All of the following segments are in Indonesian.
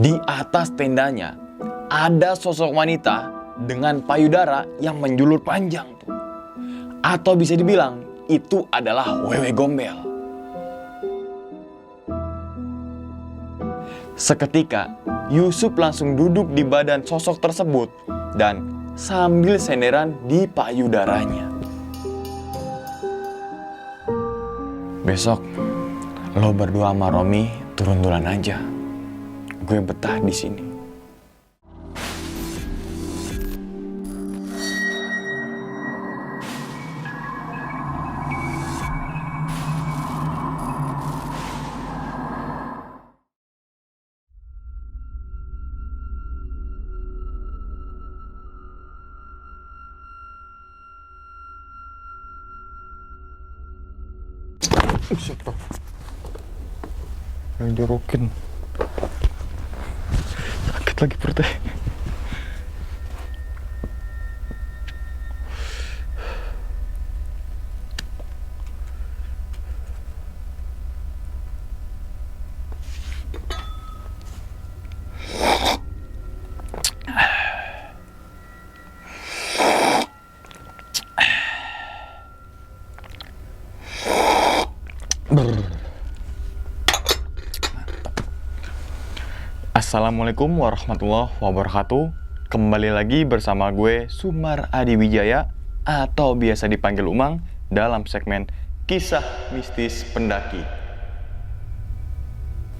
Di atas tendanya ada sosok wanita dengan payudara yang menjulur panjang tuh. Atau bisa dibilang itu adalah Wewe Gombel. Seketika Yusuf langsung duduk di badan sosok tersebut dan sambil senderan di payudaranya. Besok lo berdua sama Romi turun duluan aja. Gue betah di sini. Siapa? Yang jorokin. Sakit lagi perutnya. Assalamualaikum warahmatullahi wabarakatuh. Kembali lagi bersama gue Sumar Adi Wijaya atau biasa dipanggil Umang dalam segmen Kisah Mistis Pendaki.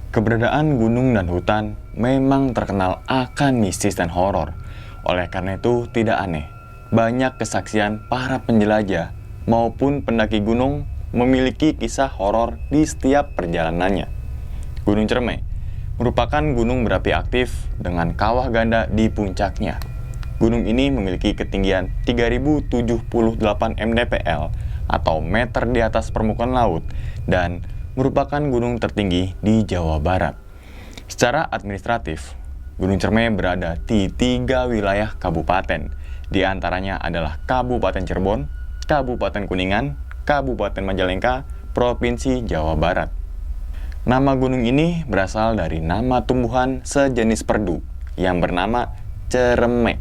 Keberadaan gunung dan hutan memang terkenal akan mistis dan horor. Oleh karena itu tidak aneh, banyak kesaksian para penjelajah maupun pendaki gunung memiliki kisah horor di setiap perjalanannya. Gunung Cermai merupakan gunung berapi aktif dengan kawah ganda di puncaknya. Gunung ini memiliki ketinggian 3078 mdpl atau meter di atas permukaan laut dan merupakan gunung tertinggi di Jawa Barat. Secara administratif, Gunung Cermai berada di 3 wilayah kabupaten. Di antaranya adalah Kabupaten Cirebon, Kabupaten Kuningan, Kabupaten Majalengka, Provinsi Jawa Barat. Nama gunung ini berasal dari nama tumbuhan sejenis perdu yang bernama cereme.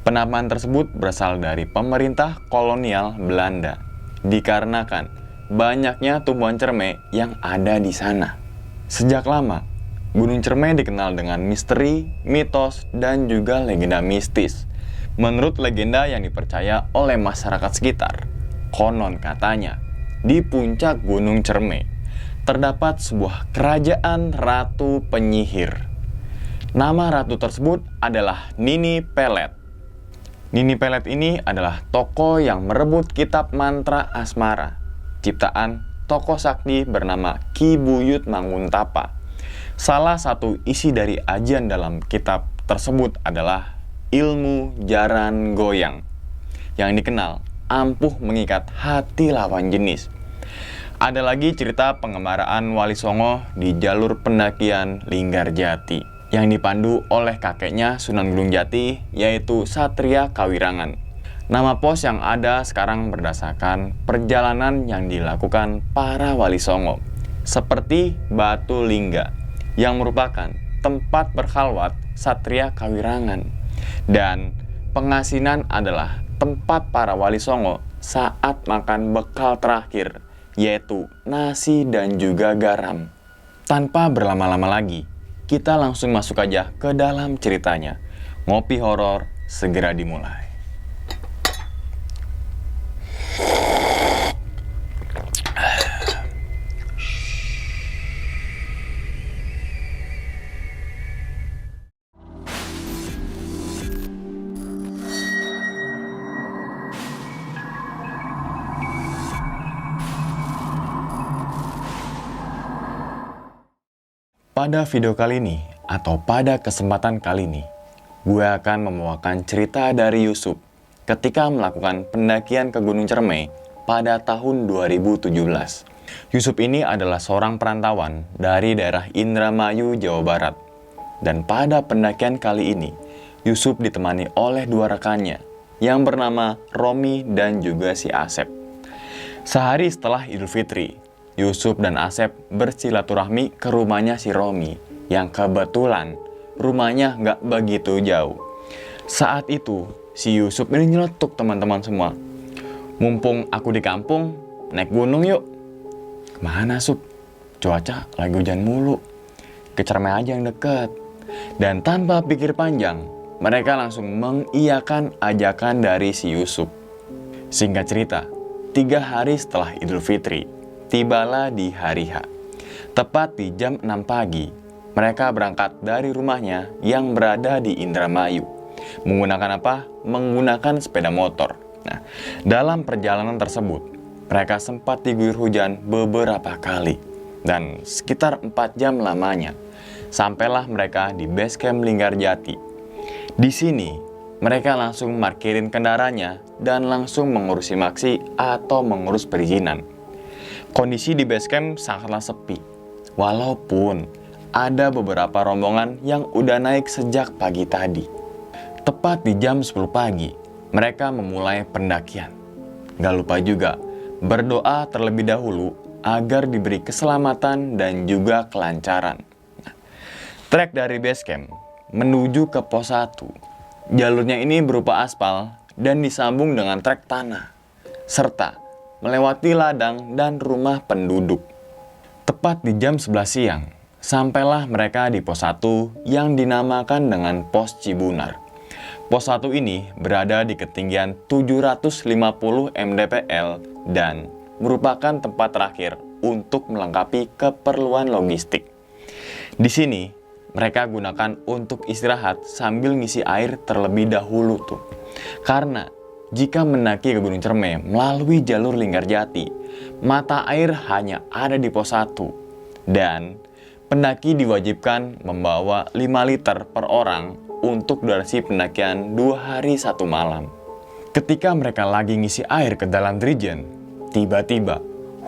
Penamaan tersebut berasal dari pemerintah kolonial Belanda, dikarenakan banyaknya tumbuhan cerme yang ada di sana. Sejak lama, Gunung Cermai dikenal dengan misteri, mitos, dan juga legenda mistis. Menurut legenda yang dipercaya oleh masyarakat sekitar, konon katanya, di puncak Gunung Cermai terdapat sebuah kerajaan ratu penyihir. Nama ratu tersebut adalah Nini Pelet. Nini Pelet ini adalah tokoh yang merebut kitab mantra asmara, ciptaan tokoh sakti bernama Ki Buyut Manguntapa. Salah satu isi dari ajian dalam kitab tersebut adalah ilmu jaran goyang, yang dikenal ampuh mengikat hati lawan jenis. Ada lagi cerita pengembaraan Wali Songo di jalur pendakian Linggarjati yang dipandu oleh kakeknya Sunan Gunung Jati, yaitu Satria Kawirangan. Nama pos yang ada sekarang berdasarkan perjalanan yang dilakukan para Wali Songo, seperti Batu Lingga yang merupakan tempat berkhalwat Satria Kawirangan, dan Pengasinan adalah tempat para Wali Songo saat makan bekal terakhir, yaitu nasi dan juga garam. Tanpa berlama-lama lagi, kita langsung masuk aja ke dalam ceritanya. Ngopi horor segera dimulai. Pada video kali ini, atau pada kesempatan kali ini, gue akan membawakan cerita dari Yusuf ketika melakukan pendakian ke Gunung Cermai pada tahun 2017. Yusuf ini adalah seorang perantauan dari daerah Indramayu, Jawa Barat. Dan pada pendakian kali ini, Yusuf ditemani oleh 2 rekannya yang bernama Romi dan juga si Asep. Sehari setelah Idul Fitri, Yusuf dan Asep bersilaturahmi ke rumahnya si Romi yang kebetulan rumahnya nggak begitu jauh. Saat itu, si Yusuf ini nyeletuk teman-teman semua. Mumpung aku di kampung, naik gunung yuk. Kemana, Sup? Cuaca lagi hujan mulu. Ke Cermai aja yang deket. Dan tanpa pikir panjang, mereka langsung mengiyakan ajakan dari si Yusuf. Singkat cerita, 3 hari setelah Idul Fitri, tibalah di hari H. Tepat di jam 6 pagi, mereka berangkat dari rumahnya yang berada di Indramayu. Menggunakan apa? Menggunakan sepeda motor. Nah, dalam perjalanan tersebut, mereka sempat diguyur hujan beberapa kali. Dan sekitar 4 jam lamanya, sampailah mereka di base camp Linggarjati. Di sini, mereka langsung parkirin kendaraannya dan langsung mengurusi maksi atau mengurus perizinan. Kondisi di base camp sangatlah sepi, walaupun ada beberapa rombongan yang udah naik sejak pagi tadi. Tepat di jam 10 pagi, mereka memulai pendakian. Gak lupa juga berdoa terlebih dahulu agar diberi keselamatan dan juga kelancaran. Trek dari base camp menuju ke pos 1. Jalurnya ini berupa aspal dan disambung dengan trek tanah, serta melewati ladang dan rumah penduduk. Tepat di jam 11 siang, sampailah mereka di pos 1 yang dinamakan dengan pos Cibunar. Pos 1 ini berada di ketinggian 750 mdpl dan merupakan tempat terakhir untuk melengkapi keperluan logistik. Di sini, mereka gunakan untuk istirahat sambil ngisi air terlebih dahulu tuh. Karena jika mendaki ke Gunung Cermai melalui jalur Linggarjati, mata air hanya ada di pos 1. Dan pendaki diwajibkan membawa 5 liter per orang untuk durasi pendakian 2 hari 1 malam. Ketika mereka lagi ngisi air ke dalam dirijen, tiba-tiba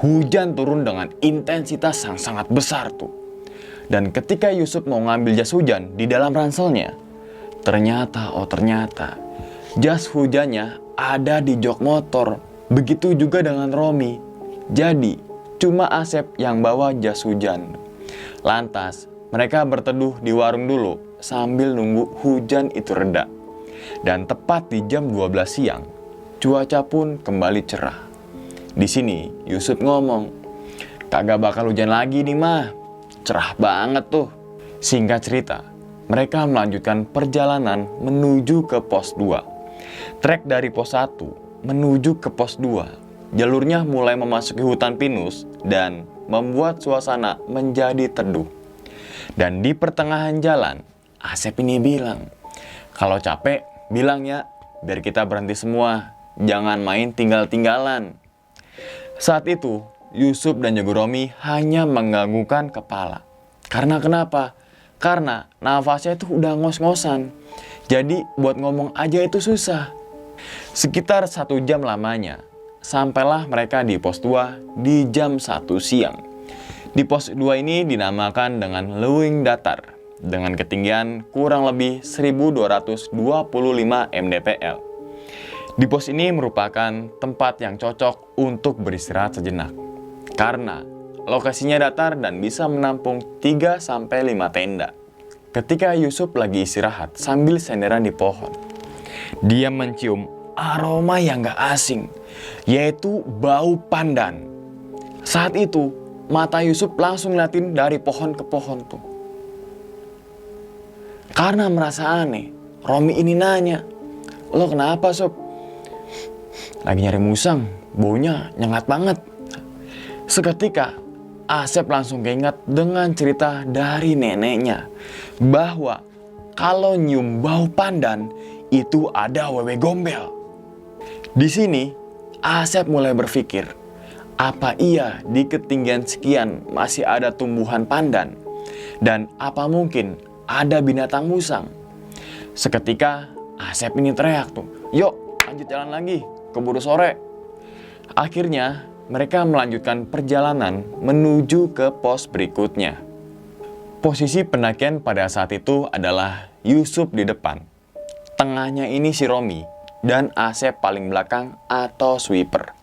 hujan turun dengan intensitas yang sangat besar tuh. Dan ketika Yusuf mau ngambil jas hujan di dalam ranselnya, ternyata jas hujannya ada di jok motor. Begitu juga dengan Romi. Jadi cuma Asep yang bawa jas hujan. Lantas mereka berteduh di warung dulu sambil nunggu hujan itu reda. Dan tepat di jam 12 siang, cuaca pun kembali cerah. Di sini Yusuf ngomong, kagak bakal hujan lagi nih mah, cerah banget tuh. Singkat cerita, mereka melanjutkan perjalanan menuju ke pos 2. Trek dari pos 1 menuju ke pos 2, jalurnya mulai memasuki hutan pinus dan membuat suasana menjadi teduh. Dan di pertengahan jalan, Asep ini bilang, kalau capek bilang ya, biar kita berhenti semua, jangan main tinggal-tinggalan. Saat itu, Yusuf dan Jago Romi hanya menganggukkan kepala. Karena kenapa? Karena nafasnya itu udah ngos-ngosan. Jadi buat ngomong aja itu susah. Sekitar 1 jam lamanya, sampailah mereka di pos 2 di jam 1 siang. Di pos 2 ini dinamakan dengan Leuwing Datar, dengan ketinggian kurang lebih 1225 mdpl. Di pos ini merupakan tempat yang cocok untuk beristirahat sejenak. Karena lokasinya datar dan bisa menampung 3-5 tenda. Ketika Yusuf lagi istirahat sambil senderan di pohon, dia mencium aroma yang gak asing, yaitu bau pandan. Saat itu, mata Yusuf langsung ngeliatin dari pohon ke pohon tuh. Karena merasa aneh, Romi ini nanya, lo kenapa Sob? Lagi nyari musang, baunya nyengat banget. Seketika, Asep langsung keinget dengan cerita dari neneknya, bahwa kalau nyium bau pandan, itu ada wewe gombel. Di sini, Asep mulai berpikir, apa iya di ketinggian sekian masih ada tumbuhan pandan? Dan apa mungkin ada binatang musang? Seketika, Asep ini teriak tuh, yuk lanjut jalan lagi, keburu sore. Akhirnya, mereka melanjutkan perjalanan menuju ke pos berikutnya. Posisi pendakian pada saat itu adalah Yusuf di depan, tengahnya ini si Romi, dan Asep paling belakang atau sweeper.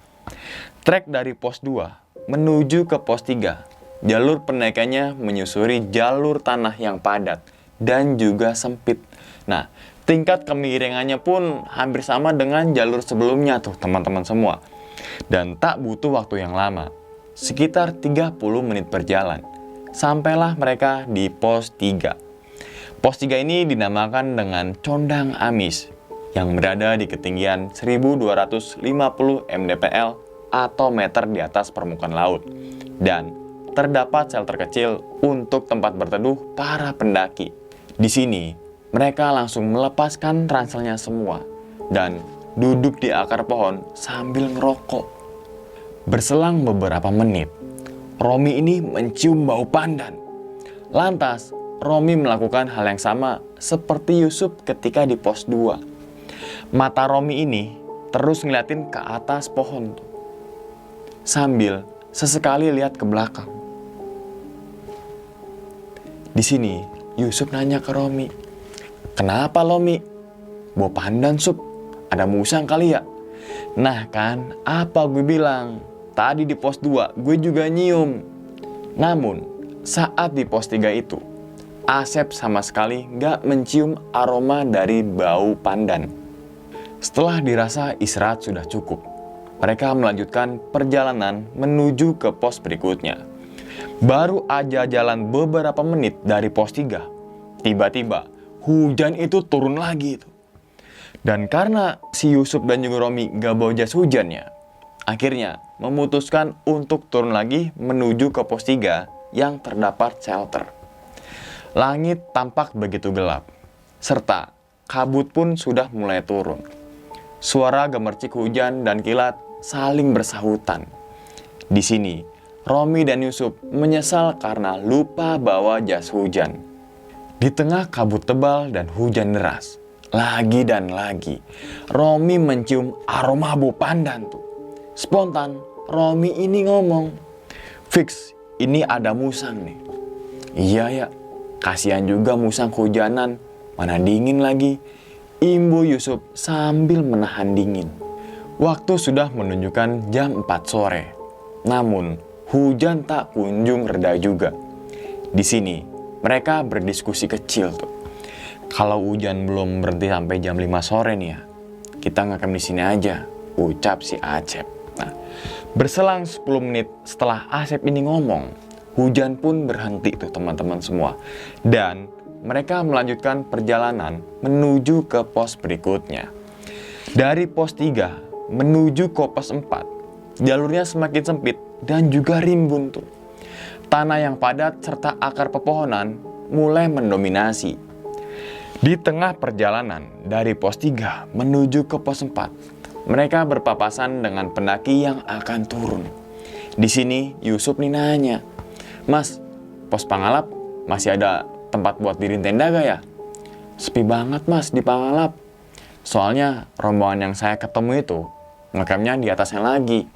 Trek dari pos 2 menuju ke pos 3, jalur pendaikannya menyusuri jalur tanah yang padat dan juga sempit. Nah, tingkat kemiringannya pun hampir sama dengan jalur sebelumnya tuh teman-teman semua. Dan tak butuh waktu yang lama, sekitar 30 menit berjalan, sampailah mereka di pos 3. Pos 3 ini dinamakan dengan Condang Amis, yang berada di ketinggian 1250 mdpl atau meter di atas permukaan laut. Dan terdapat shelter kecil untuk tempat berteduh para pendaki. Di sini, mereka langsung melepaskan ranselnya semua dan duduk di akar pohon sambil ngerokok. Berselang beberapa menit, Romi ini mencium bau pandan. Lantas, Romi melakukan hal yang sama seperti Yusuf ketika di pos 2. Mata Romi ini terus ngeliatin ke atas pohon tuh, sambil sesekali lihat ke belakang. Di sini, Yusuf nanya ke Romi, "Kenapa lo, Mi? Bau pandan, Sup? Ada musang kali ya?" Nah kan, apa gue bilang? Tadi di pos 2, gue juga nyium. Namun, saat di pos 3 itu, Asep sama sekali gak mencium aroma dari bau pandan. Setelah dirasa istirahat sudah cukup, mereka melanjutkan perjalanan menuju ke pos berikutnya. Baru aja jalan beberapa menit dari pos 3, tiba-tiba hujan itu turun lagi tuh. Dan karena si Yusuf dan juga Romi gak bawa jas hujannya, akhirnya memutuskan untuk turun lagi menuju ke pos 3 yang terdapat shelter. Langit tampak begitu gelap, serta kabut pun sudah mulai turun. Suara gemercik hujan dan kilat saling bersahutan. Di sini, Romi dan Yusuf menyesal karena lupa bawa jas hujan. Di tengah kabut tebal dan hujan deras, lagi dan lagi, Romi mencium aroma bau pandan tuh. Spontan, Romi ini ngomong, "Fix, ini ada musang nih." "Iya ya, kasihan juga musang kehujanan, mana dingin lagi," imbu Yusuf sambil menahan dingin. Waktu sudah menunjukkan jam 4 sore, namun hujan tak kunjung reda juga. Di sini, mereka berdiskusi kecil tuh. "Kalau hujan belum berhenti sampai jam 5 sore nih ya, kita ngecamp di sini aja," ucap si Acep. Nah, berselang 10 menit setelah Asep ini ngomong, hujan pun berhenti tuh teman-teman semua. Dan mereka melanjutkan perjalanan menuju ke pos berikutnya. Dari pos 3 menuju ke pos 4, jalurnya semakin sempit dan juga rimbun tuh. Tanah yang padat serta akar pepohonan mulai mendominasi. Di tengah perjalanan dari pos 3 menuju ke pos 4, mereka berpapasan dengan pendaki yang akan turun. Di sini Yusuf nih nanya, "Mas, pos Pangalap masih ada tempat buat diriin tenda gak ya?" "Sepi banget mas di Pangalap. Soalnya rombongan yang saya ketemu itu ngecampnya di atasnya lagi,"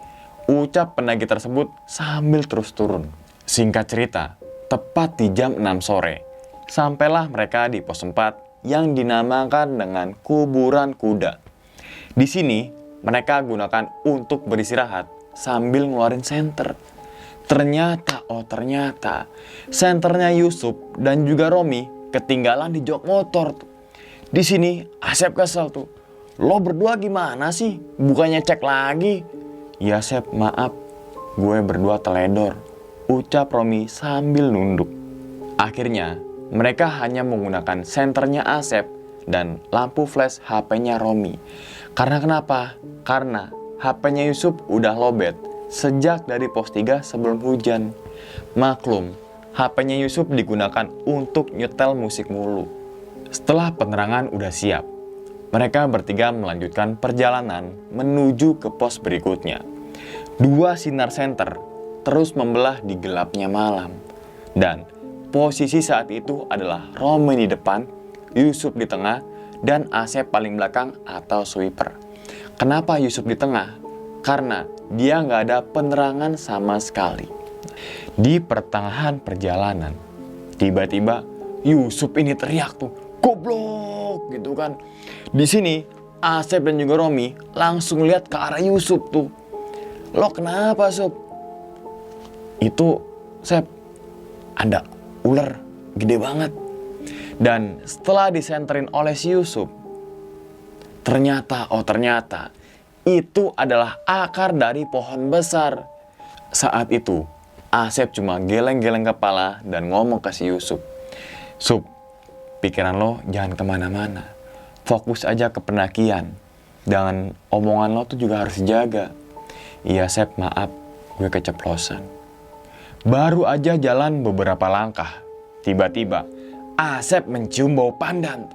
ucap pendaki tersebut sambil terus turun. Singkat cerita, tepat di jam 6 sore, sampailah mereka di pos 4 yang dinamakan dengan kuburan kuda. Di sini, mereka gunakan untuk beristirahat sambil ngeluarin senter. Ternyata, senternya Yusuf dan juga Romi ketinggalan di jok motor tuh. Di sini, Asep kesel tuh. "Lo berdua gimana sih? Bukannya cek lagi?" "Ya Sep, maaf, gue berdua teledor," ucap Romi sambil nunduk. Akhirnya, mereka hanya menggunakan senternya Asep dan lampu flash HP-nya Romi. Karena kenapa? Karena HP-nya Yusuf udah lowbat sejak dari pos 3 sebelum hujan. Maklum, HP-nya Yusuf digunakan untuk nyetel musik mulu. Setelah penerangan udah siap, mereka bertiga melanjutkan perjalanan menuju ke pos berikutnya. 2 sinar senter terus membelah di gelapnya malam. Dan posisi saat itu adalah Romi di depan, Yusuf di tengah, dan Asep paling belakang atau sweeper. Kenapa Yusuf di tengah? Karena dia nggak ada penerangan sama sekali. Di pertengahan perjalanan, tiba-tiba Yusuf ini teriak tuh, "Goblok!" gitu kan. Di sini Asep dan juga Romi langsung lihat ke arah Yusuf tuh. "Lo kenapa, Sob?" "Itu, Sep, ada ular gede banget." Dan setelah disenterin oleh si Yusuf, ternyata itu adalah akar dari pohon besar. Saat itu Asep cuma geleng-geleng kepala dan ngomong ke si Yusuf, "Sup, pikiran lo jangan kemana-mana. Fokus aja ke pendakian. Dan omongan lo tuh juga harus dijaga." "Iya Sep, maaf, gue keceplosan." Baru aja jalan beberapa langkah, tiba-tiba Asep mencium bau pandan.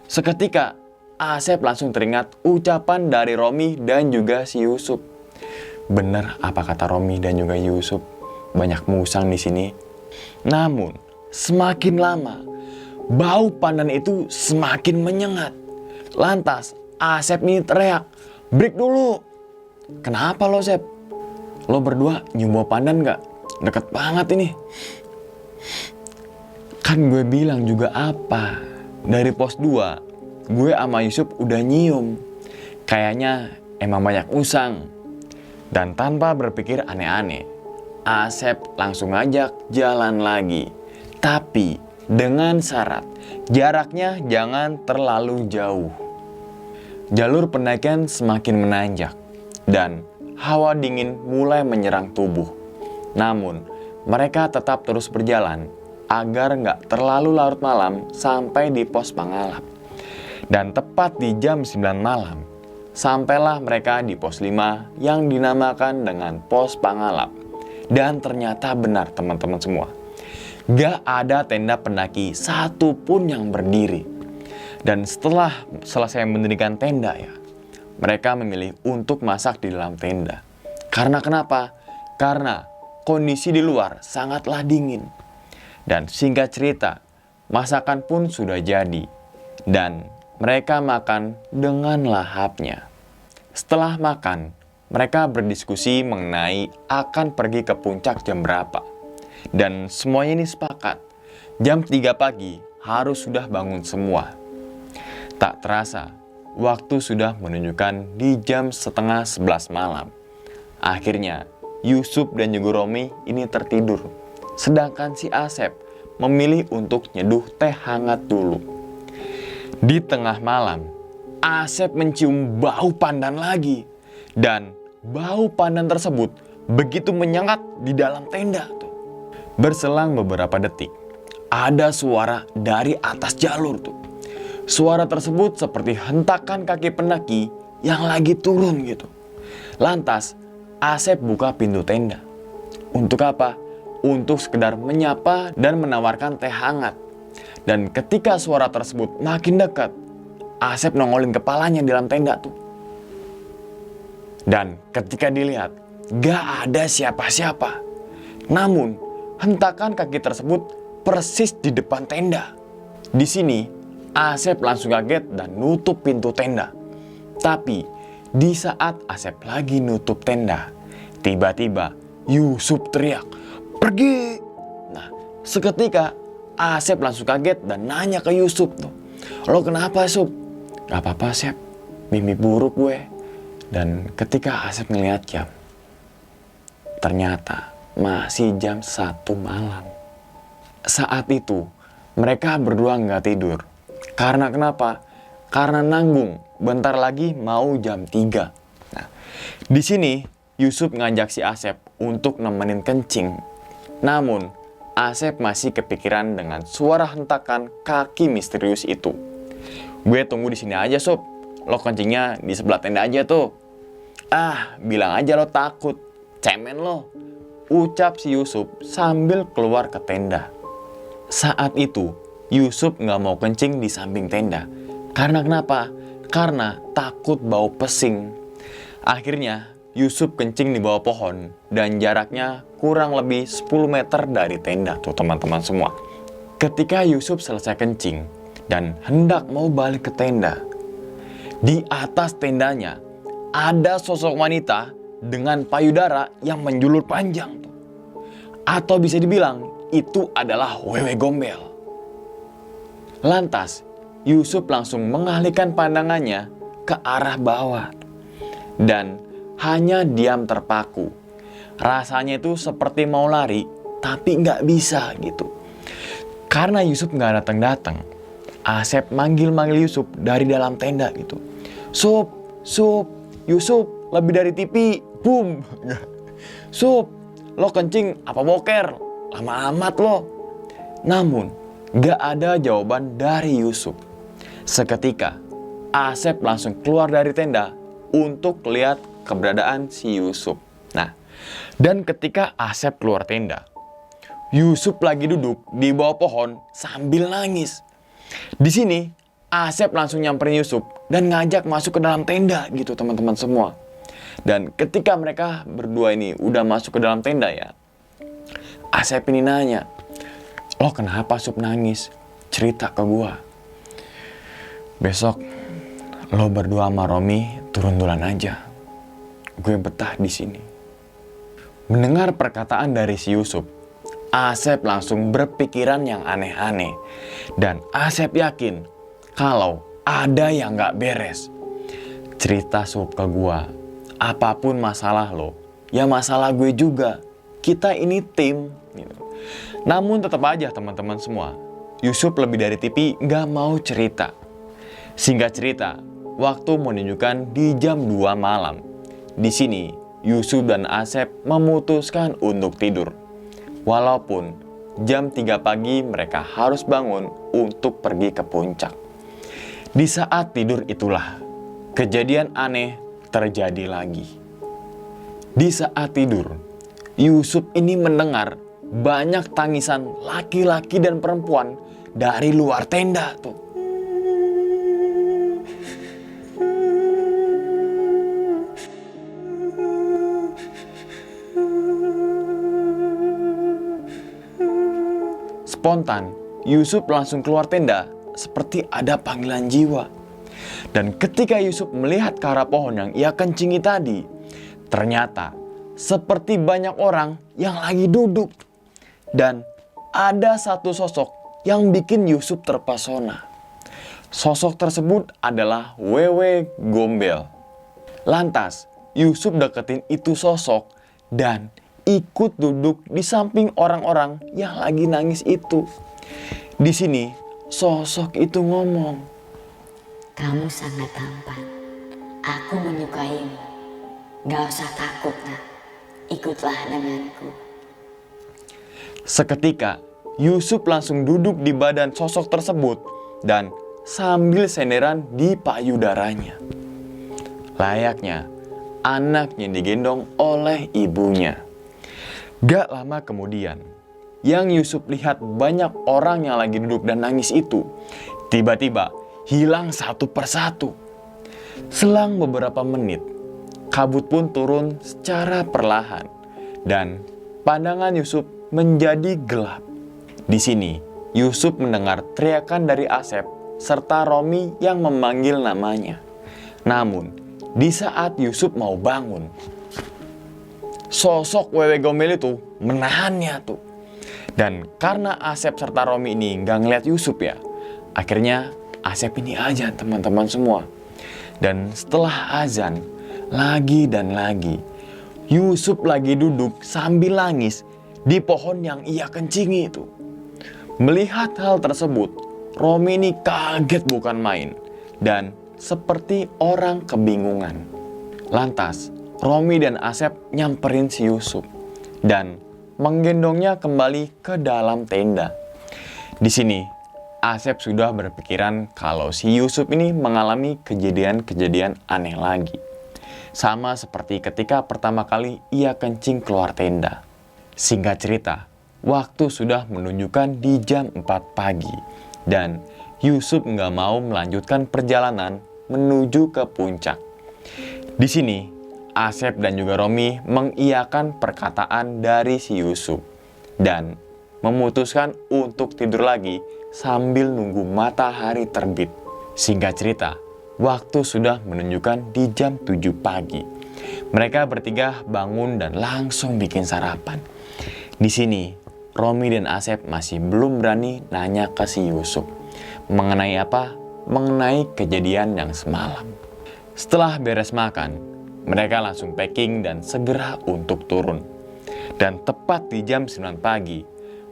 Seketika Asep langsung teringat ucapan dari Romi dan juga si Yusuf. Bener apa kata Romi dan juga Yusuf, banyak musang di sini. Namun semakin lama bau pandan itu semakin menyengat. Lantas Asep nih teriak, "Break dulu!" "Kenapa lo Sep? Lo berdua nyium bau pandan gak? Deket banget ini." "Kan gue bilang juga apa, dari pos 2 gue sama Yusuf udah nyium. Kayaknya emang banyak musang." Dan tanpa berpikir aneh-aneh, Asep langsung ngajak jalan lagi. Tapi dengan syarat, jaraknya jangan terlalu jauh. Jalur pendakian semakin menanjak dan hawa dingin mulai menyerang tubuh. Namun, mereka tetap terus berjalan agar nggak terlalu larut malam sampai di pos Pangalap. Dan tepat di jam 9 malam, sampailah mereka di pos 5 yang dinamakan dengan pos Pangalap. Dan ternyata benar teman-teman semua, gak ada tenda pendaki satupun yang berdiri. Dan setelah selesai mendirikan tenda ya, mereka memilih untuk masak di dalam tenda. Karena kenapa? Karena kondisi di luar sangatlah dingin. Dan singkat cerita, masakan pun sudah jadi. Dan mereka makan dengan lahapnya. Setelah makan, mereka berdiskusi mengenai akan pergi ke puncak jam berapa. Dan semuanya ini sepakat, jam 3 pagi harus sudah bangun semua. Tak terasa, waktu sudah menunjukkan di jam setengah 11 malam. Akhirnya, Yusuf dan juga Romi ini tertidur. Sedangkan si Asep memilih untuk nyeduh teh hangat dulu. Di tengah malam, Asep mencium bau pandan lagi. Dan bau pandan tersebut begitu menyengat di dalam tenda tuh. Berselang beberapa detik, ada suara dari atas jalur tuh. Suara tersebut seperti hentakan kaki pendaki yang lagi turun gitu. Lantas, Asep buka pintu tenda. Untuk apa? Untuk sekedar menyapa dan menawarkan teh hangat. Dan ketika suara tersebut makin dekat, Asep nongolin kepalanya di dalam tenda tuh. Dan ketika dilihat, gak ada siapa-siapa. Namun, hentakan kaki tersebut persis di depan tenda. Di sini, Asep langsung kaget dan nutup pintu tenda. Tapi, di saat Asep lagi nutup tenda, tiba-tiba Yusuf teriak, "Pergi!" Nah, seketika Asep langsung kaget dan nanya ke Yusuf tuh, "Lo kenapa Sup?" "Gak apa-apa Sep, mimpi buruk gue." Dan ketika Asep ngeliat jam, ternyata masih jam 1 malam. Saat itu mereka berdua gak tidur. Karena kenapa? Karena nanggung bentar lagi mau jam 3. Nah, di sini Yusuf ngajak si Asep untuk nemenin kencing. Namun Asep masih kepikiran dengan suara hentakan kaki misterius itu. "Gue tunggu di sini aja Sob, lo kencingnya di sebelah tenda aja tuh." "Ah, bilang aja lo takut, cemen lo," ucap si Yusuf sambil keluar ke tenda. Saat itu Yusuf gak mau kencing di samping tenda. Karena kenapa? Karena takut bau pesing. Akhirnya Yusuf kencing di bawah pohon dan jaraknya kurang lebih 10 meter dari tenda tuh teman-teman semua. Ketika Yusuf selesai kencing dan hendak mau balik ke tenda, di atas tendanya ada sosok wanita dengan payudara yang menjulur panjang tuh. Atau bisa dibilang itu adalah Wewe Gombel. Lantas Yusuf langsung mengalihkan pandangannya ke arah bawah dan hanya diam terpaku. Rasanya itu seperti mau lari, tapi nggak bisa gitu. Karena Yusuf nggak datang-datang, Asep manggil-manggil Yusuf dari dalam tenda gitu. Sup, Sup, Yusuf lebih dari TV, boom. Sup, lo kencing apa boker? Lama amat lo. Namun, gak ada jawaban dari Yusuf. Seketika, Asep langsung keluar dari tenda untuk lihat keberadaan si Yusuf. Nah, dan ketika Asep keluar tenda, Yusuf lagi duduk di bawah pohon sambil nangis. Di sini, Asep langsung nyamperin Yusuf dan ngajak masuk ke dalam tenda gitu teman-teman semua. Dan ketika mereka berdua ini udah masuk ke dalam tenda ya, Asep ini nanya, "Lo kenapa Sup nangis? Cerita ke gua. Besok lo berdua sama Romi turun duluan aja. Gue betah di sini." Mendengar perkataan dari si Yusuf, Asep langsung berpikiran yang aneh-aneh. Dan Asep yakin kalau ada yang gak beres. Cerita Sup ke gua. Apapun masalah lo, ya masalah gue juga. Kita ini tim. Gitu. Namun tetap aja teman-teman semua, Yusuf lebih dari TV gak mau cerita. Singkat cerita, waktu menunjukkan di jam 2 malam. Di sini, Yusuf dan Asep memutuskan untuk tidur. Walaupun jam 3 pagi mereka harus bangun untuk pergi ke puncak. Di saat tidur itulah, kejadian aneh terjadi lagi. Di saat tidur, Yusuf ini mendengar banyak tangisan laki-laki dan perempuan dari luar tenda tuh. Spontan, Yusuf langsung keluar tenda seperti ada panggilan jiwa. Dan ketika Yusuf melihat ke arah pohon yang ia kencingi tadi, ternyata seperti banyak orang yang lagi duduk. Dan ada satu sosok yang bikin Yusuf terpesona. Sosok tersebut adalah Wewe Gombel. Lantas, Yusuf deketin itu sosok dan ikut duduk di samping orang-orang yang lagi nangis itu. Di sini, sosok itu ngomong, "Kamu sangat tampan. Aku menyukaimu. Gak usah takut, nak. Ikutlah denganku." Seketika, Yusuf langsung duduk di badan sosok tersebut dan sambil senderan di payudaranya. Layaknya anaknya digendong oleh ibunya. Gak lama kemudian, yang Yusuf lihat banyak orang yang lagi duduk dan nangis itu tiba-tiba hilang satu persatu. Selang beberapa menit, kabut pun turun secara perlahan dan pandangan Yusuf menjadi gelap. Di sini, Yusuf mendengar teriakan dari Asep serta Romi yang memanggil namanya. Namun, di saat Yusuf mau bangun, sosok Wewe Gombel itu menahannya tuh. Dan karena Asep serta Romi ini gak ngeliat Yusuf ya, akhirnya Asep ini aja teman-teman semua. Dan setelah azan, lagi dan lagi, Yusuf lagi duduk sambil nangis di pohon yang ia kencingi itu. Melihat hal tersebut, Romi ini kaget bukan main dan seperti orang kebingungan. Lantas, Romi dan Asep nyamperin si Yusuf dan menggendongnya kembali ke dalam tenda. Di sini, Asep sudah berpikiran kalau si Yusuf ini mengalami kejadian-kejadian aneh lagi. Sama seperti ketika pertama kali ia kencing keluar tenda. Singkat cerita, waktu sudah menunjukkan di jam 4 pagi dan Yusuf nggak mau melanjutkan perjalanan menuju ke puncak. Di sini, Asep dan juga Romi mengiyakan perkataan dari si Yusuf dan memutuskan untuk tidur lagi sambil nunggu matahari terbit. Singkat cerita, waktu sudah menunjukkan di jam 7 pagi. Mereka bertiga bangun dan langsung bikin sarapan. Di sini, Romi dan Asep masih belum berani nanya ke si Yusuf. Mengenai apa? Mengenai kejadian yang semalam. Setelah beres makan, mereka langsung packing dan segera untuk turun. Dan tepat di jam 9 pagi,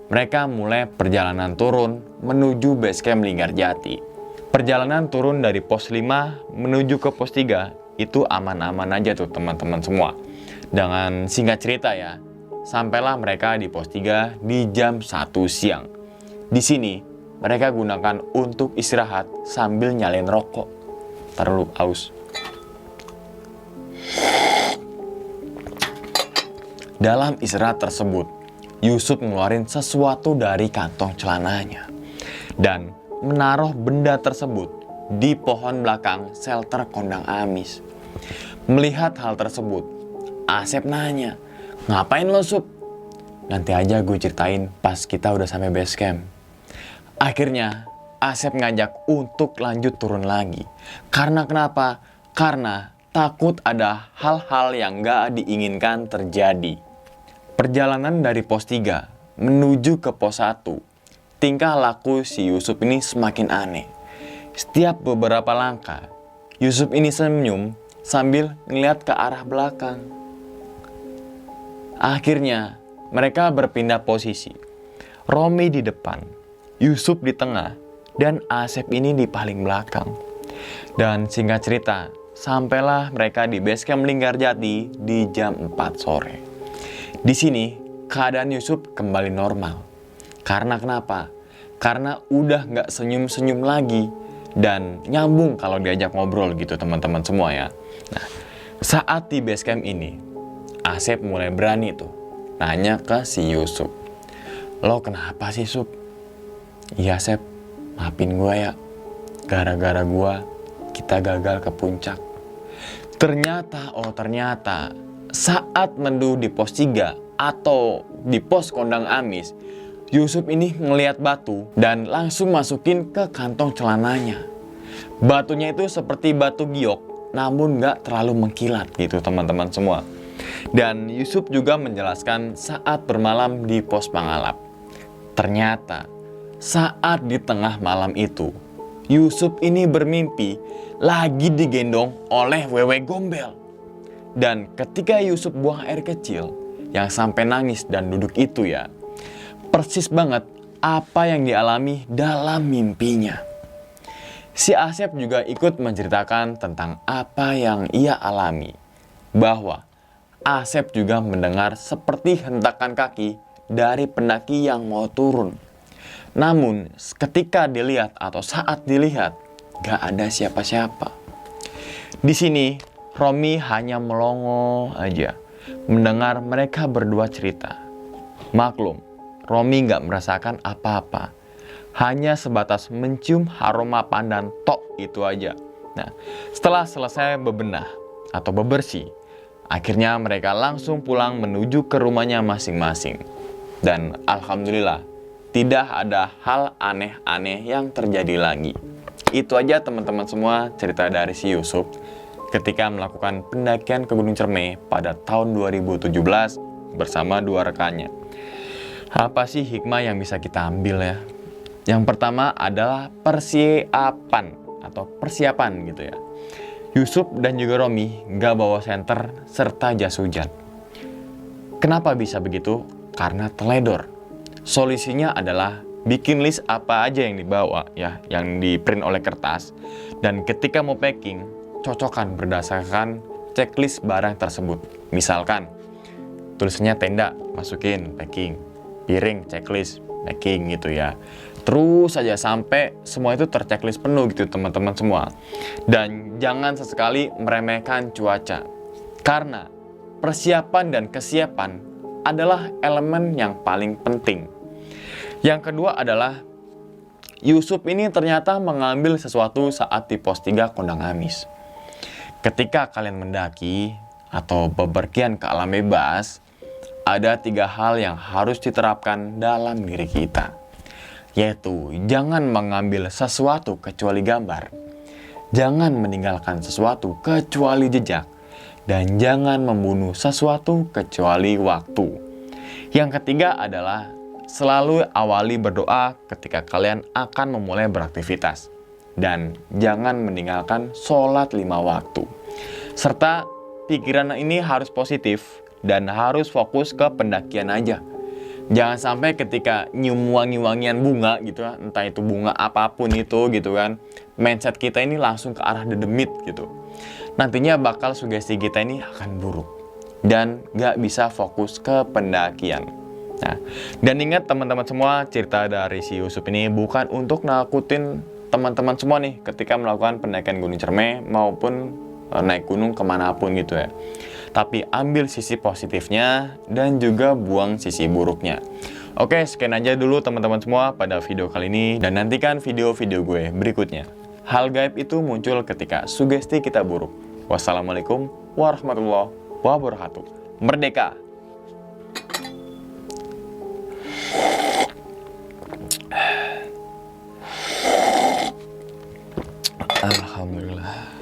mereka mulai perjalanan turun menuju base camp Linggarjati. Perjalanan turun dari pos 5 menuju ke pos 3 itu aman-aman aja tuh teman-teman semua. Dengan singkat cerita ya, sampailah mereka di pos 3 di jam 1 siang. Di sini mereka gunakan untuk istirahat sambil nyalain rokok. Taruh aus. Dalam istirahat tersebut, Yusuf ngeluarin sesuatu dari kantong celananya dan menaruh benda tersebut di pohon belakang shelter kondang Amis. Melihat hal tersebut, Asep nanya, "Ngapain lo, Sup?" "Nanti aja gue ceritain pas kita udah sampai base camp." Akhirnya, Asep ngajak untuk lanjut turun lagi. Karena kenapa? Karena takut ada hal-hal yang gak diinginkan terjadi. Perjalanan dari pos 3 menuju ke pos 1, tingkah laku si Yusuf ini semakin aneh. Setiap beberapa langkah, Yusuf ini senyum sambil ngeliat ke arah belakang. Akhirnya, mereka berpindah posisi. Romi di depan, Yusuf di tengah, dan Asep ini di paling belakang. Dan singkat cerita, sampailah mereka di base camp Linggarjati di jam 4 sore. Di sini, keadaan Yusuf kembali normal. Karena kenapa? Karena udah nggak senyum-senyum lagi dan nyambung kalau diajak ngobrol gitu teman-teman semua ya. Nah, saat di base camp ini, Asep mulai berani tuh nanya ke si Yusuf. "Lo kenapa sih, Sup?" "Iya, Sep, maafin gue ya. Gara-gara gue, kita gagal ke puncak." Ternyata saat menduh di pos 3 atau di pos kondang Amis, Yusuf ini ngelihat batu dan langsung masukin ke kantong celananya. Batunya itu seperti batu giok, namun nggak terlalu mengkilat gitu teman-teman semua. Dan Yusuf juga menjelaskan saat bermalam di pos Pangalap. Ternyata saat di tengah malam itu, Yusuf ini bermimpi lagi digendong oleh Wewe Gombel. Dan ketika Yusuf buang air kecil yang sampai nangis dan duduk itu ya, persis banget apa yang dialami dalam mimpinya. Si Asep juga ikut menceritakan tentang apa yang ia alami. Bahwa Asep juga mendengar seperti hentakan kaki dari pendaki yang mau turun. Namun ketika dilihat atau saat dilihat, gak ada siapa-siapa. Di sini Romi hanya melongo aja mendengar mereka berdua cerita. Maklum, Romi gak merasakan apa-apa. Hanya sebatas mencium aroma pandan tok itu aja. Nah, setelah selesai bebenah atau bebersih, akhirnya mereka langsung pulang menuju ke rumahnya masing-masing. Dan alhamdulillah, tidak ada hal aneh-aneh yang terjadi lagi. Itu aja teman-teman semua cerita dari si Yusuf ketika melakukan pendakian ke Gunung Cermai pada tahun 2017 bersama dua rekannya. Apa sih hikmah yang bisa kita ambil ya? Yang pertama adalah persiapan gitu ya. Yusuf dan juga Romi gak bawa senter serta jas hujan. Kenapa bisa begitu? Karena teledor. Solusinya adalah bikin list apa aja yang dibawa ya, yang di print oleh kertas, dan ketika mau packing, cocokkan berdasarkan checklist barang tersebut. Misalkan tulisannya tenda, masukin packing, piring checklist packing gitu ya. Terus saja sampai semua itu terchecklist penuh gitu teman-teman semua. Dan jangan sesekali meremehkan cuaca, karena persiapan dan kesiapan adalah elemen yang paling penting. Yang kedua adalah Yusuf ini ternyata mengambil sesuatu saat di pos 3 Kondang Amis. Ketika kalian mendaki atau bepergian ke alam bebas, ada 3 hal yang harus diterapkan dalam diri kita. Yaitu, jangan mengambil sesuatu kecuali gambar, jangan meninggalkan sesuatu kecuali jejak, dan jangan membunuh sesuatu kecuali waktu. Yang ketiga adalah selalu awali berdoa ketika kalian akan memulai beraktivitas. Dan jangan meninggalkan sholat 5 waktu. Serta pikiran ini harus positif dan harus fokus ke pendakian aja. Jangan sampai ketika nyium wangi-wangian bunga gitu ya, entah itu bunga apapun itu gitu kan, mindset kita ini langsung ke arah dedemit gitu. Nantinya bakal sugesti kita ini akan buruk dan gak bisa fokus ke pendakian. Nah, dan ingat teman-teman semua, cerita dari si Yusuf ini bukan untuk nakutin teman-teman semua nih ketika melakukan pendakian Gunung Ciremai maupun naik gunung kemanapun gitu ya. Tapi ambil sisi positifnya dan juga buang sisi buruknya. Oke, sekian aja dulu teman-teman semua pada video kali ini, dan nantikan video-video gue berikutnya. Hal gaib itu muncul ketika sugesti kita buruk. Wassalamualaikum warahmatullahi wabarakatuh. Merdeka! Alhamdulillah.